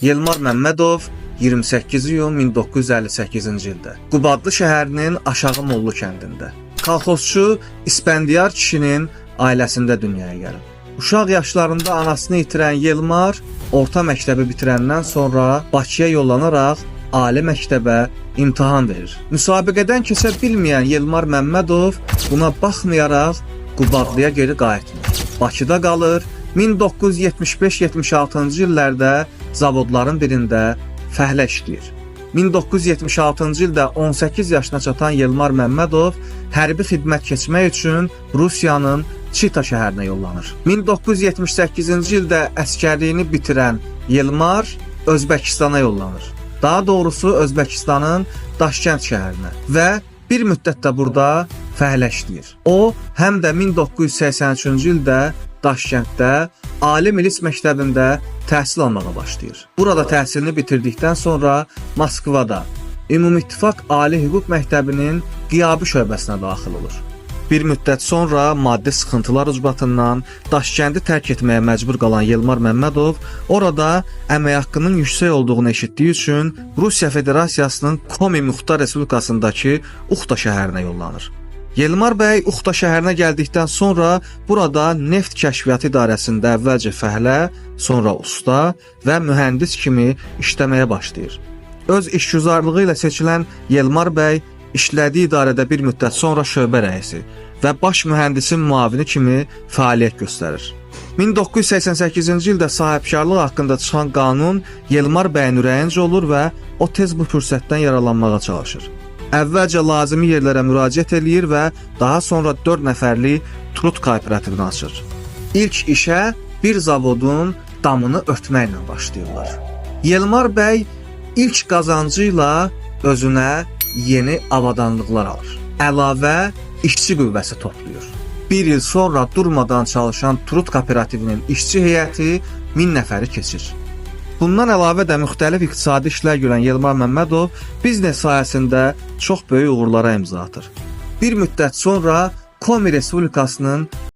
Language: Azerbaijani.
Yelmar Məmmədov 28 iyun 1958-ci ildə Qubadlı şəhərinin Aşağı Mollu kəndində kolxozçu İspəndiyar kişinin ailəsində dünyaya gəlib. Uşaq yaşlarında anasını itirən Yelmar orta məktəbi bitirəndən sonra Bakıya yollanaraq ali məktəbə imtahan verir. Müsabiqədən keçə bilməyən Yelmar Məmmədov buna baxmayaraq Qubadlıya geri qayıtmır. Bakıda qalır. 1975-76-cı illərdə zavodların birində fəhlə işləyir. 1976-cı ildə 18 yaşına çatan Yelmar Məmmədov hərbi xidmət keçmək üçün Rusiyanın Çita şəhərinə yollanır. 1978-ci ildə əskərliyini bitirən Yelmar Özbəkistana yollanır. Daha doğrusu Özbəkistanın Daşkənd şəhərinə və bir müddət də burada fəhlə işləyir. O, həm də 1983-cü ildə Daşkənddə Ali Milis Məktəbində təhsil almağa başlayır. Burada təhsilini bitirdikdən sonra Moskvada Ümumİttifaq Ali Hüquq Məktəbinin qiyabi şöbəsinə daxil olur. Bir müddət sonra maddi sıxıntılar ucbatından Daşkəndi tərk etməyə məcbur qalan Yelmar Məmmədov orada əmək haqqının yüksək olduğunu eşitdiyi üçün Rusiya Federasiyasının Komi Muxtar Respublikasındakı Uxta şəhərinə yollanır. Yelmar bəy Uxta şəhərinə gəldikdən sonra burada neft kəşfiyyatı idarəsində əvvəlcə fəhlə, sonra usta və mühəndis kimi işləməyə başlayır. Öz işgüzarlığı ilə seçilən Yelmar bəy işlədiyi idarədə bir müddət sonra şöbə rəisi və baş mühəndisin müavini kimi fəaliyyət göstərir. 1988-ci ildə sahibkarlıq haqqında çıxan qanun Yelmar bəyin ürəyincə olur və o tez bu fürsətdən yararlanmağa çalışır. Əvvəlcə lazımi yerlərə müraciət eləyir və daha sonra 4 nəfərlik Trut kooperativini açır. İlk işə bir zavodun damını örtməklə başlayırlar. Yelmar bəy ilk qazancı ilə özünə yeni avadanlıqlar alır. Əlavə işçi qüvvəsi toplayır. Bir il sonra durmadan çalışan Trut kooperativinin işçi heyəti 1000 nəfəri keçir. Bundan əlavə də müxtəlif iqtisadi işlər görən Yelmar Məmmədov biznes sahəsində çox böyük uğurlara imza atır. Bir müddət sonra Komi Respublikasının